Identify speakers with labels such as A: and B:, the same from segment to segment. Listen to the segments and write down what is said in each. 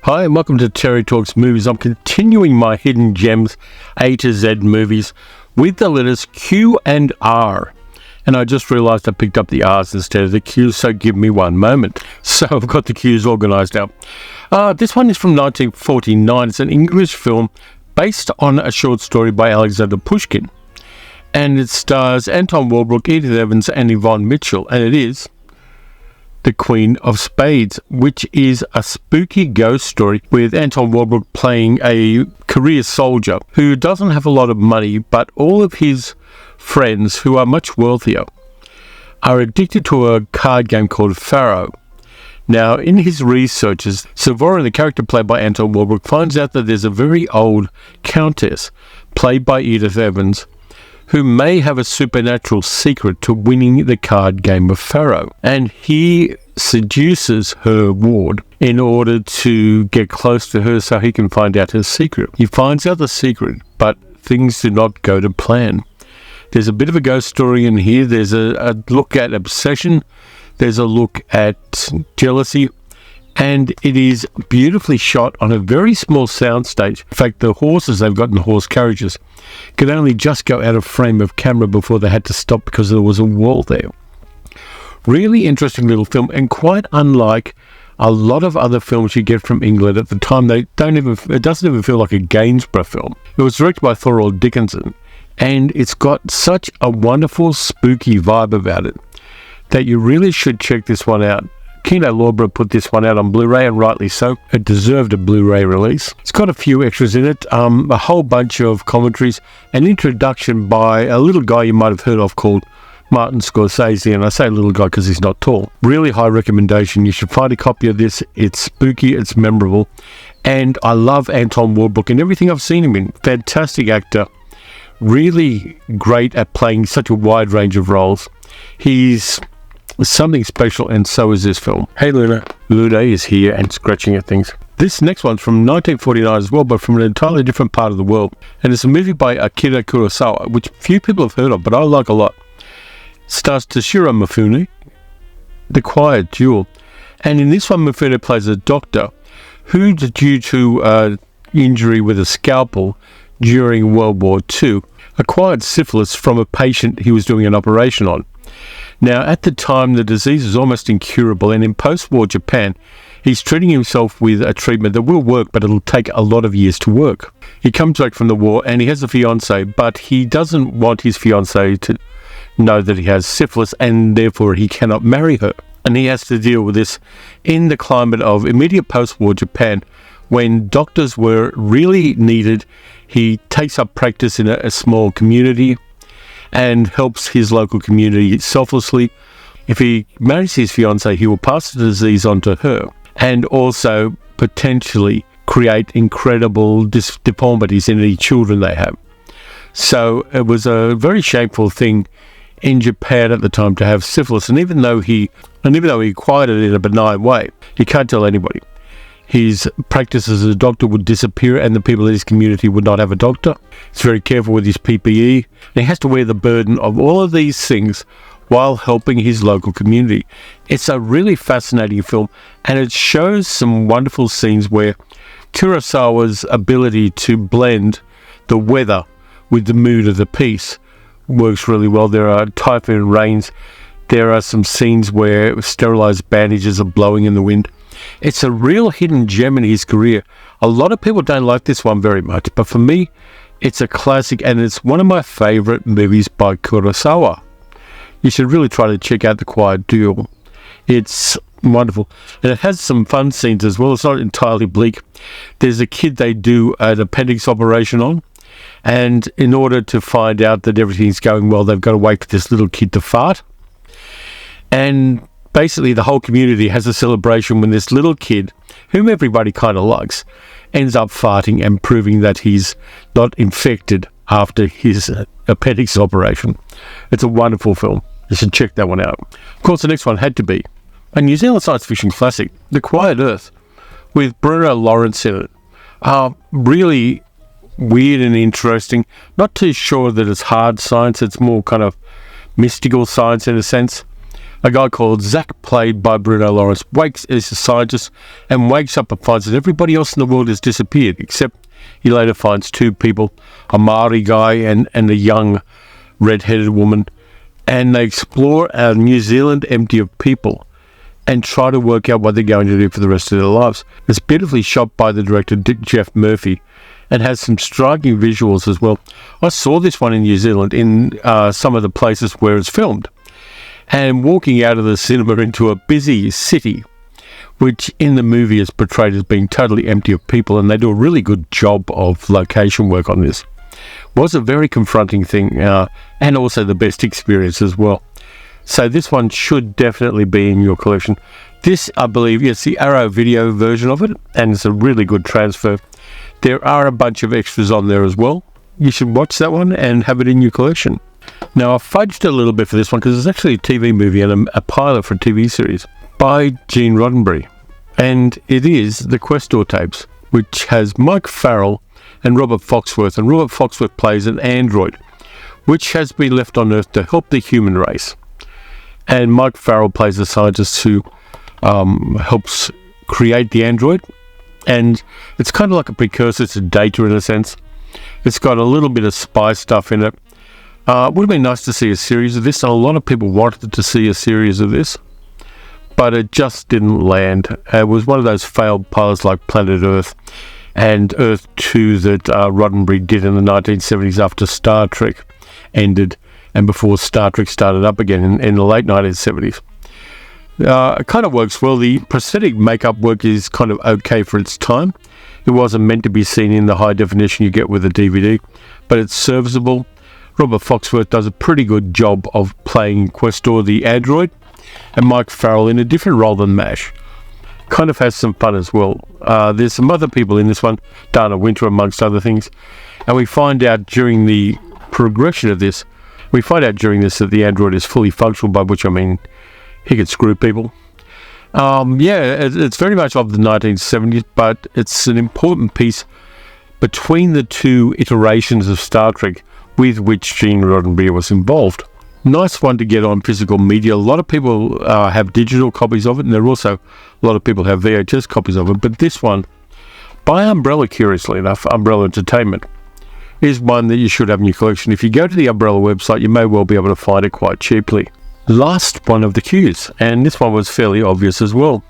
A: Hi and welcome to Terry Talks Movies. I'm continuing my Hidden Gems A to Z movies with the letters Q and R. And I just realised I picked up the R's instead of the Q's, so give me one moment. So I've got the Q's organised now. This one is from 1949. It's an English film based on a short story by Alexander Pushkin. And it stars Anton Walbrook, Edith Evans and Yvonne Mitchell. And it is The Queen of Spades, which is a spooky ghost story with Anton Walbrook playing a career soldier who doesn't have a lot of money, but all of his friends, who are much wealthier, are addicted to a card game called Faro. Now, in his researches, Savorin, the character played by Anton Walbrook, finds out that there's a very old countess, played by Edith Evans, who may have a supernatural secret to winning the card game of Faro. And he seduces her ward in order to get close to her so he can find out her secret. He finds out the secret, but things do not go to plan. There's a bit of a ghost story in here. There's a look at obsession. There's a look at jealousy. And it is beautifully shot on a very small soundstage. In fact, the horses they've got in the horse carriages could only just go out of frame of camera before they had to stop because there was a wall there. Really interesting little film, and quite unlike a lot of other films you get from England at the time. It doesn't even feel like a Gainsborough film. It was directed by Thorold Dickinson, and it's got such a wonderful spooky vibe about it that you really should check this one out. Kino Lorber put this one out on Blu-ray, and rightly so. It deserved a Blu-ray release. It's got a few extras in it, a whole bunch of commentaries, an introduction by a little guy you might have heard of called Martin Scorsese, and I say little guy because he's not tall. Really high recommendation. You should find a copy of this. It's spooky, it's memorable, and I love Anton Walbrook and everything I've seen him in. Fantastic actor. Really great at playing such a wide range of roles. He's something special, and so is this film. Hey Luna. Luna is here and scratching at things. This next one's from 1949 as well, but from an entirely different part of the world. And it's a movie by Akira Kurosawa, which few people have heard of, but I like a lot. It stars Toshiro Mifune, The Quiet Duel. And in this one, Mifune plays a doctor who, due to injury with a scalpel during World War II, acquired syphilis from a patient he was doing an operation on. Now, at the time, the disease is almost incurable, and in post-war Japan, he's treating himself with a treatment that will work, but it'll take a lot of years to work. He comes back from the war, and he has a fiancée, but he doesn't want his fiancée to know that he has syphilis, and therefore he cannot marry her. And he has to deal with this in the climate of immediate post-war Japan, when doctors were really needed. He takes up practice in a small community and helps his local community selflessly. If he marries his fiancée, he will pass the disease on to her and also potentially create incredible deformities in any children they have. So it was a very shameful thing in Japan at the time to have syphilis, and even though he acquired it in a benign way, he can't tell anybody. His practice as a doctor would disappear, and the people in his community would not have a doctor. He's very careful with his PPE, and he has to wear the burden of all of these things while helping his local community. It's a really fascinating film, and it shows some wonderful scenes where Kurosawa's ability to blend the weather with the mood of the piece works really well. There are typhoon rains. There are some scenes where sterilized bandages are blowing in the wind. It's a real hidden gem in his career. A lot of people don't like this one very much, but for me, it's a classic, and it's one of my favorite movies by Kurosawa. You should really try to check out The Quiet Duel. It's wonderful. And it has some fun scenes as well. It's not entirely bleak. There's a kid they do an appendix operation on, and in order to find out that everything's going well, they've got to wait for this little kid to fart. And basically, the whole community has a celebration when this little kid, whom everybody kind of likes, ends up farting and proving that he's not infected after his appendix operation. It's a wonderful film. You should check that one out. Of course, the next one had to be a New Zealand science fiction classic, The Quiet Earth, with Bruno Lawrence in it. Really weird and interesting. Not too sure that it's hard science. It's more kind of mystical science in a sense. A guy called Zach, played by Bruno Lawrence, is a scientist and wakes up and finds that everybody else in the world has disappeared, except he later finds two people, a Maori guy and a young red-headed woman, and they explore New Zealand empty of people and try to work out what they're going to do for the rest of their lives. It's beautifully shot by the director Jeff Murphy and has some striking visuals as well. I saw this one in New Zealand in some of the places where it's filmed. And walking out of the cinema into a busy city, which in the movie is portrayed as being totally empty of people, and they do a really good job of location work on this. Was a very confronting thing, and also the best experience as well. So this one should definitely be in your collection. This, I believe, is the Arrow video version of it, and it's a really good transfer. There are a bunch of extras on there as well. You should watch that one and have it in your collection. Now, I fudged a little bit for this one because it's actually a TV movie and a pilot for a TV series by Gene Roddenberry. And it is the Questor Tapes, which has Mike Farrell and Robert Foxworth. And Robert Foxworth plays an android, which has been left on Earth to help the human race. And Mike Farrell plays a scientist who helps create the android. And it's kind of like a precursor to Data in a sense. It's got a little bit of spy stuff in it. It would have been nice to see a series of this, and a lot of people wanted to see a series of this, but it just didn't land. It was one of those failed pilots like Planet Earth and Earth 2 that Roddenberry did in the 1970s after Star Trek ended and before Star Trek started up again in the late 1970s. It kind of works well. The prosthetic makeup work is kind of okay for its time. It wasn't meant to be seen in the high definition you get with a DVD, but it's serviceable. Robert Foxworth does a pretty good job of playing Questor the android, and Mike Farrell in a different role than MASH. Kind of has some fun as well. There's some other people in this one, Dana Winter amongst other things, and we find out during the progression of this, that the android is fully functional, by which I mean he can screw people. It's very much of the 1970s, but it's an important piece between the two iterations of Star Trek with which Gene Roddenberry was involved. Nice one to get on physical media. A lot of people have digital copies of it, and there are also a lot of people have VHS copies of it. But this one, by Umbrella, curiously enough, Umbrella Entertainment, is one that you should have in your collection. If you go to the Umbrella website, you may well be able to find it quite cheaply. Last one of the cues, and this one was fairly obvious as well.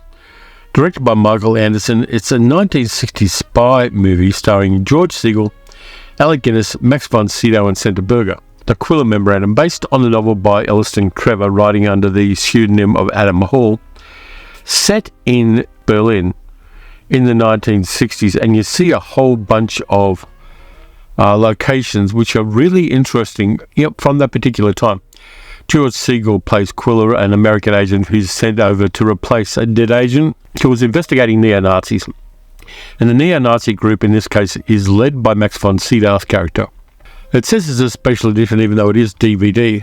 A: Directed by Michael Anderson, it's a 1960s spy movie starring George Segal, Alec Guinness, Max von Sydow and Senta Berger. The Quiller Memorandum, based on the novel by Elliston Trevor, writing under the pseudonym of Adam Hall, set in Berlin in the 1960s, and you see a whole bunch of locations which are really interesting from that particular time. George Segal plays Quiller, an American agent who's sent over to replace a dead agent who was investigating neo-Nazis. And the neo-Nazi group in this case is led by Max von Sydow's character. It says it's a special edition even though it is DVD.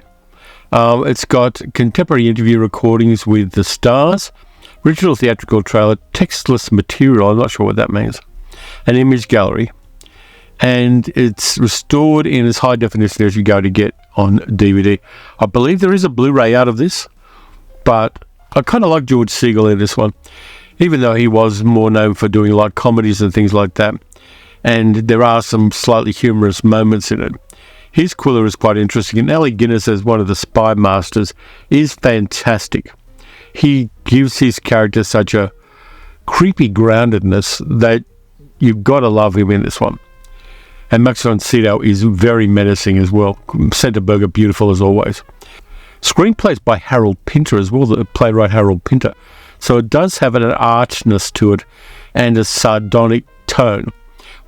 A: It's got contemporary interview recordings with the stars, original theatrical trailer, textless material, I'm not sure what that means, an image gallery, and it's restored in as high definition as you go to get on DVD. I believe there is a Blu-ray out of this, but I kind of like George Segal in this one, even though he was more known for doing like comedies and things like that, and there are some slightly humorous moments in it. His Quiller is quite interesting, and Alec Guinness as one of the spy masters is fantastic. He gives his character such a creepy groundedness that you've got to love him in this one. And Max von Sydow is very menacing as well. Senta Berger, beautiful as always. Screenplays by Harold Pinter as well, the playwright Harold Pinter. So it does have an archness to it and a sardonic tone,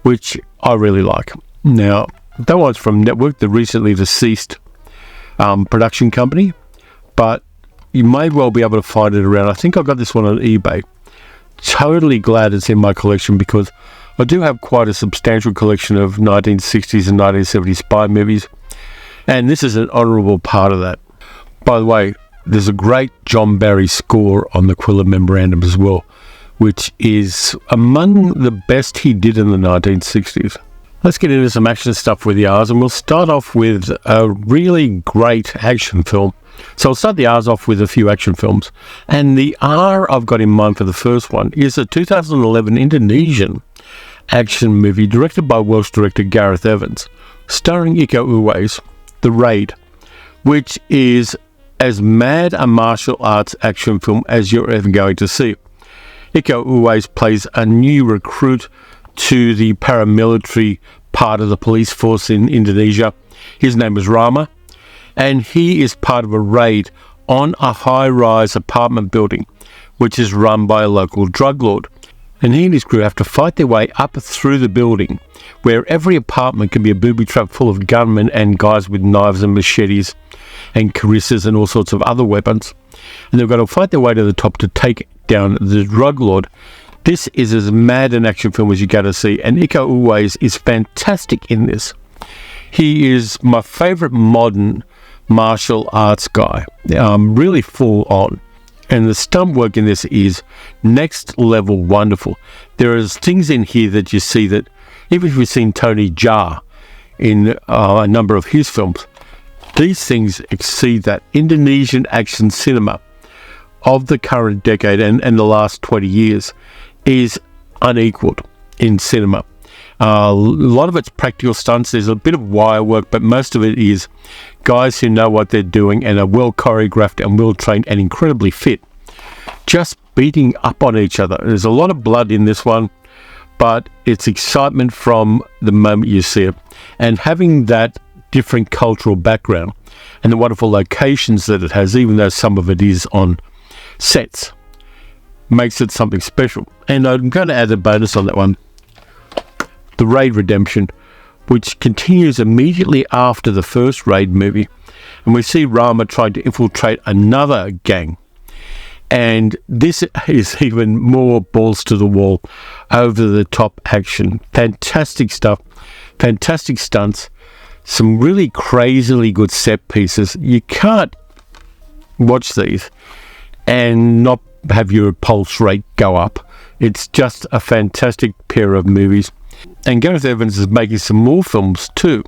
A: which I really like. Now, that one's from Network, the recently deceased production company, but you may well be able to find it around. I think I got this one on eBay. Totally glad it's in my collection because I do have quite a substantial collection of 1960s and 1970s spy movies, and this is an honourable part of that. By the way, there's a great John Barry score on the Quiller Memorandum as well, which is among the best he did in the 1960s. Let's get into some action stuff with the R's, and we'll start off with a really great action film So I'll start the R's off with a few action films. And the R I've got in mind for the first one is a 2011 Indonesian action movie directed by Welsh director Gareth Evans, starring Iko Uwais, The Raid, which is as mad a martial arts action film as you're ever going to see. Iko Uwais plays a new recruit to the paramilitary part of the police force in Indonesia. His name is Rama, and he is part of a raid on a high-rise apartment building, which is run by a local drug lord. And he and his crew have to fight their way up through the building, where every apartment can be a booby trap full of gunmen and guys with knives and machetes and karissas and all sorts of other weapons. And they've got to fight their way to the top to take down the drug lord. This is as mad an action film as you go to see, and Iko Uwais is fantastic in this. He is my favourite modern martial arts guy, really full on. And the stunt work in this is next level wonderful. There is things in here that you see that, even if you've seen Tony Jaa in a number of his films, these things exceed that. Indonesian action cinema of the current decade and the last 20 years is unequaled in cinema. A lot of it's practical stunts. There's a bit of wire work, but most of it is guys who know what they're doing and are well choreographed and well trained and incredibly fit, just beating up on each other. There's a lot of blood in this one, but it's excitement from the moment you see it. And having that different cultural background and the wonderful locations that it has, even though some of it is on sets, makes it something special. And I'm going to add a bonus on that one. The Raid Redemption, which continues immediately after the first Raid movie, and we see Rama trying to infiltrate another gang, and this is even more balls to the wall, over the top action. Fantastic stuff, fantastic stunts, some really crazily good set pieces. You can't watch these and not have your pulse rate go up. It's just a fantastic pair of movies. And Gareth Evans is making some more films too.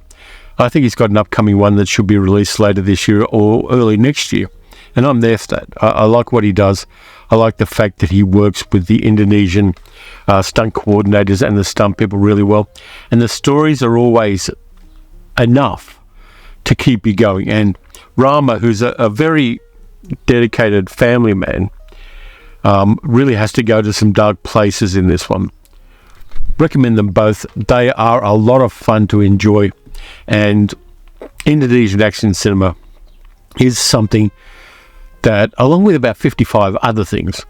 A: I think he's got an upcoming one that should be released later this year or early next year. And I'm there for that. I like what he does. I like the fact that he works with the Indonesian stunt coordinators and the stunt people really well. And the stories are always enough to keep you going. And Rama, who's a very dedicated family man, really has to go to some dark places in this one. Recommend them both. They are a lot of fun to enjoy, and Indonesian action cinema is something that, along with about 55 other things,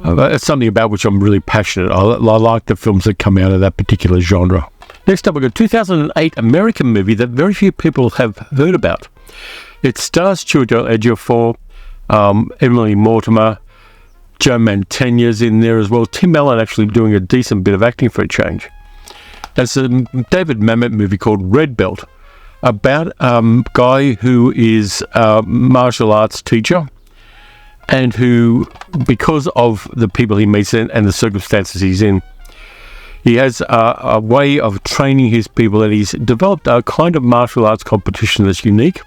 A: it's something about which I'm really passionate. I like the films that come out of that particular genre. Next up, we've got a 2008 American movie that very few people have heard about. It stars Chiwetel Ejiofor, Emily Mortimer, Joe Mantegna's in there as well. Tim Allen actually doing a decent bit of acting for a change. There's a David Mamet movie called Redbelt about a guy who is a martial arts teacher and who, because of the people he meets and the circumstances he's in, he has a way of training his people, and he's developed a kind of martial arts competition that's unique,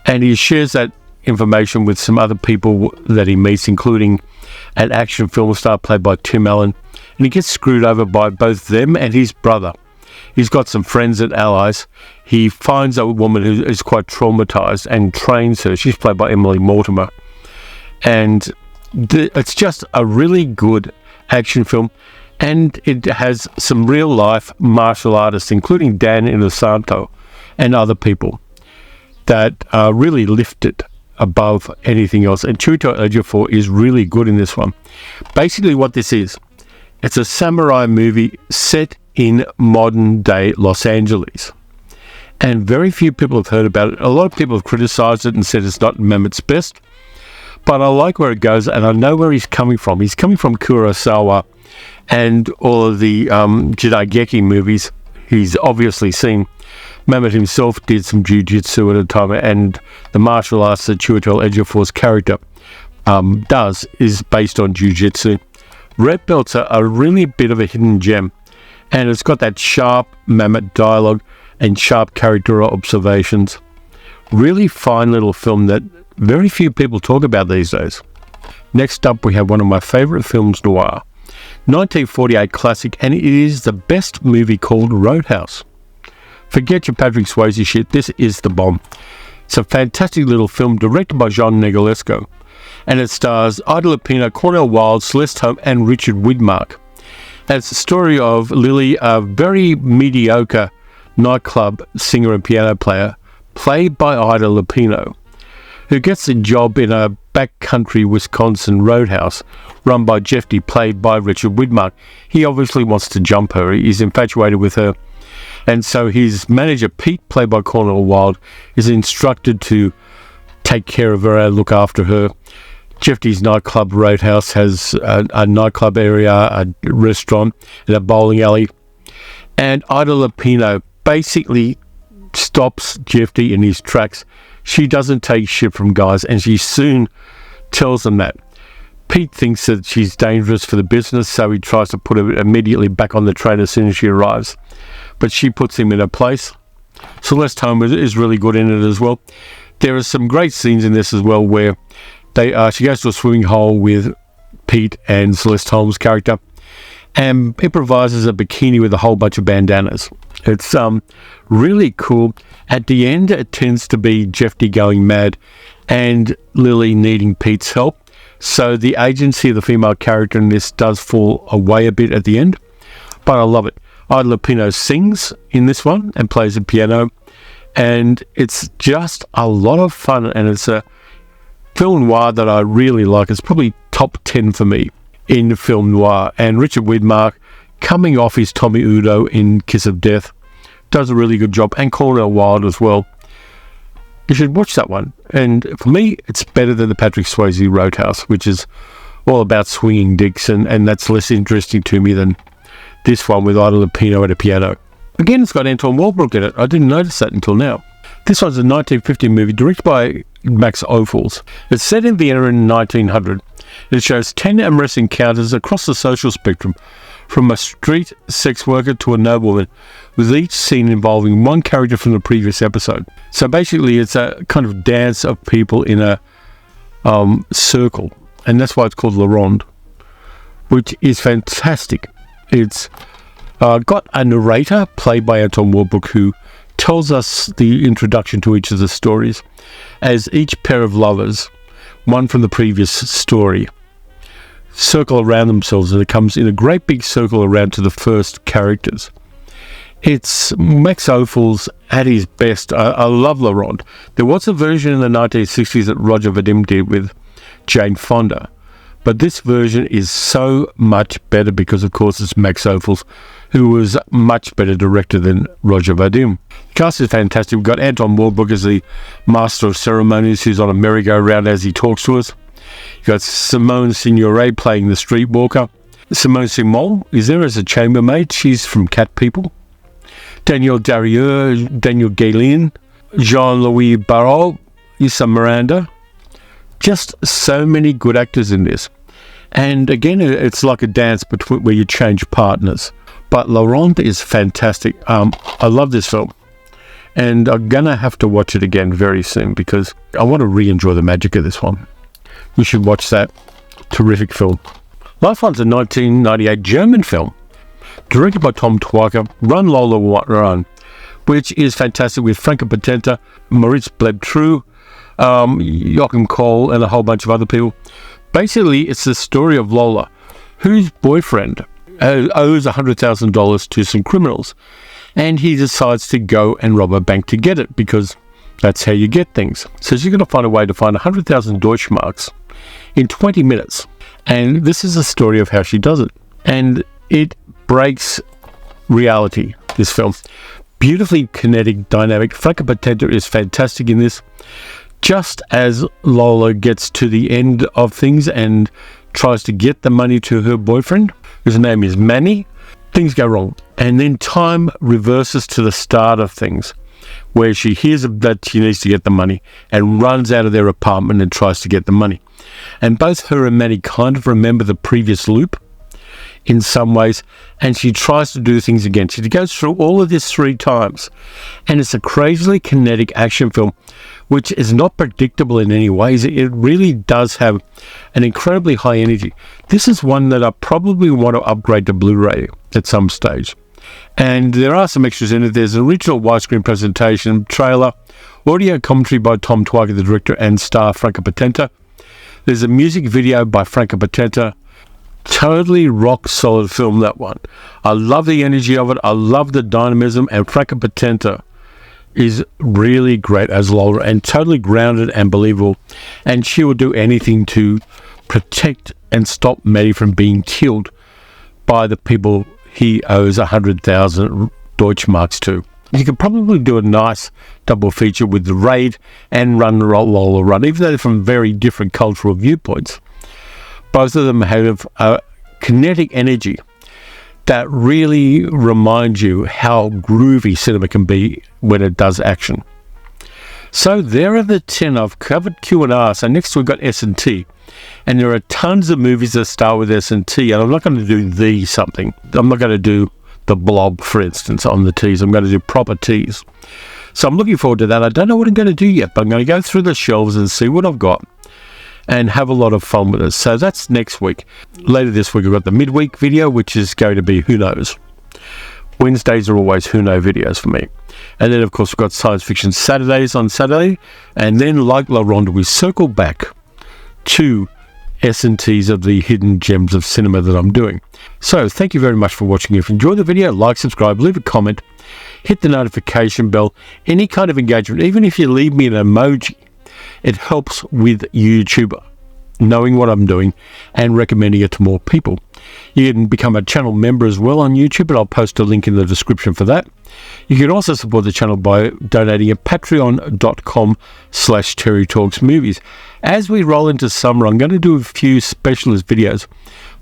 A: and he shares that information with some other people that he meets, including an action film star played by Tim Allen, and he gets screwed over by both them and his brother. He's got some friends and allies. He finds a woman who is quite traumatized and trains her. She's played by Emily Mortimer, and it's just a really good action film, and it has some real life martial artists, including Dan Inosanto and other people, that really lift it above anything else. And Chiwetel Ejiofor is really good in this one. Basically what this is, it's a samurai movie set in modern day Los Angeles, and very few people have heard about it. A lot of people have criticized it and said it's not Mamet's best, but I like where it goes, and I know where he's coming from. He's coming from Kurosawa and all of the Jidaigeki movies he's obviously seen. Mamet himself did some jiu-jitsu at a time, and the martial arts that Chiwetel Ejiofor's character does is based on jiu-jitsu. Redbelt's a really bit of a hidden gem, and it's got that sharp Mamet dialogue and sharp character observations. Really fine little film that very few people talk about these days. Next up, we have one of my favourite films noir. 1948 classic, and it is the best movie called Roadhouse. Forget your Patrick Swayze shit, this is the bomb. It's a fantastic little film directed by John Negulesco, and it stars Ida Lupino, Cornel Wilde, Celeste Holm, and Richard Widmark. And it's the story of Lily, a very mediocre nightclub singer and piano player, played by Ida Lupino, who gets a job in a backcountry Wisconsin roadhouse run by Jeffy, played by Richard Widmark. He obviously wants to jump her. He's infatuated with her. And so his manager, Pete, played by Cornel Wilde, is instructed to take care of her and look after her. Jeffy's nightclub roadhouse has a nightclub area, a restaurant, and a bowling alley. And Ida Lupino basically stops Jeffy in his tracks. She doesn't take shit from guys, and she soon tells them that. Pete thinks that she's dangerous for the business, so he tries to put her immediately back on the train as soon as she arrives. But she puts him in a place. Celeste Holm is really good in it as well. There are some great scenes in this as well where she goes to a swimming hole with Pete and Celeste Holm's character and improvises a bikini with a whole bunch of bandanas. It's really cool. At the end, it tends to be Jeffy going mad and Lily needing Pete's help. So the agency of the female character in this does fall away a bit at the end, but I love it. Ida Lupino sings in this one and plays the piano, and it's just a lot of fun, and it's a film noir that I really like. It's probably top 10 for me in film noir, and Richard Widmark, coming off his Tommy Udo in Kiss of Death, does a really good job, and Cornel Wilde as well. You should watch that one. And for me, it's better than the Patrick Swayze Roadhouse, which is all about swinging dicks, and that's less interesting to me than this one with Ida Lupino at a piano. Again, it's got Anton Walbrook in it. I didn't notice that until now. This one's a 1950 movie directed by Max Ophuls. It's set in Vienna in 1900. It shows 10 amorous encounters across the social spectrum, from a street sex worker to a nobleman, with each scene involving one character from the previous episode. So basically it's a kind of dance of people in a circle, and that's why it's called La Ronde, which is fantastic. It's got a narrator played by Anton Walbrook who tells us the introduction to each of the stories, as each pair of lovers, one from the previous story, circle around themselves, and it comes in a great big circle around to the first characters. It's Max Ophuls at his best. I love La Ronde. There was a version in the 1960s that Roger Vadim did with Jane Fonda, but this version is so much better because, of course, it's Max Ophuls, who was a much better director than Roger Vadim. The cast is fantastic. We've got Anton Walbrook as the master of ceremonies, who's on a merry-go-round as he talks to us. You've got Simone Signoret playing the streetwalker. Simone Simon is there as a chambermaid. She's from Cat People. Daniel Darrieux, Daniel Galien, Jean-Louis Barrault, Issa Miranda. Just so many good actors in this. And again, it's like a dance between where you change partners. But La Ronde is fantastic. I love this film. And I'm going to have to watch it again very soon because I want to re-enjoy the magic of this one. You should watch that. Terrific film. Last one's a 1998 German film, directed by Tom Twyker, Run, Lola Run, which is fantastic with Franka Potenta, Moritz Bleibtreu, Joachim Kohl, and a whole bunch of other people. Basically, it's the story of Lola, whose boyfriend owes $100,000 to some criminals, and he decides to go and rob a bank to get it because that's how you get things. So she's going to find a way to find 100,000 Deutschmarks in 20 minutes. And this is a story of how she does it. And it breaks reality, this film. Beautifully kinetic, dynamic. Franka Potenta is fantastic in this. Just as Lola gets to the end of things and tries to get the money to her boyfriend, whose name is Manny, things go wrong. And then time reverses to the start of things, where she hears that she needs to get the money and runs out of their apartment and tries to get the money. And both her and Manny kind of remember the previous loop in some ways, and she tries to do things again. She goes through all of this 3 times, and it's a crazily kinetic action film, which is not predictable in any ways. It really does have an incredibly high energy. This is one that I probably want to upgrade to Blu-ray at some stage. And there are some extras in it. There's an original widescreen presentation, trailer, audio commentary by Tom Twyker, the director and star Franco Potente. There's a music video by Franco Potente. Totally rock solid film, that one. I love the energy of it. I love the dynamism, and Franco Potente is really great as Lola, and totally grounded and believable, and she will do anything to protect and stop Maddie from being killed by the people he owes 100,000 Deutschmarks to. You could probably do a nice double feature with the Raid and Lola Run, even though they're from very different cultural viewpoints. Both of them have a kinetic energy that really reminds you how groovy cinema can be when it does action. So there are the 10. I've covered Q&R. So next we've got S&T. And there are tons of movies that start with S&T. And I'm not going to do the something. I'm not going to do the Blob, for instance, on the T's. I'm going to do proper T's. So I'm looking forward to that. I don't know what I'm going to do yet, but I'm going to go through the shelves and see what I've got and have a lot of fun with it. So that's next week. Later this week, we've got the midweek video, which is going to be Who Knows. Wednesdays are always Who Know videos for me. And then, of course, we've got Science Fiction Saturdays on Saturday. And then, like La Ronde, we circle back to S&Ts of the hidden gems of cinema that I'm doing. So, thank you very much for watching. If you enjoyed the video, like, subscribe, leave a comment, hit the notification bell, any kind of engagement, even if you leave me an emoji, it helps with YouTube knowing what I'm doing and recommending it to more people. You can become a channel member as well on YouTube, and I'll post a link in the description for that. You can also support the channel by donating at patreon.com/TerryTalksMovies. As we roll into summer, I'm going to do a few specialist videos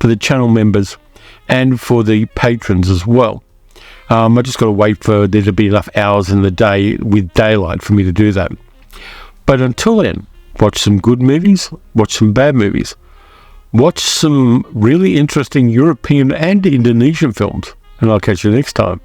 A: for the channel members and for the patrons as well. I just got to wait for there to be enough hours in the day with daylight for me to do that. But until then, watch some good movies, watch some bad movies, watch some really interesting European and Indonesian films, and I'll catch you next time.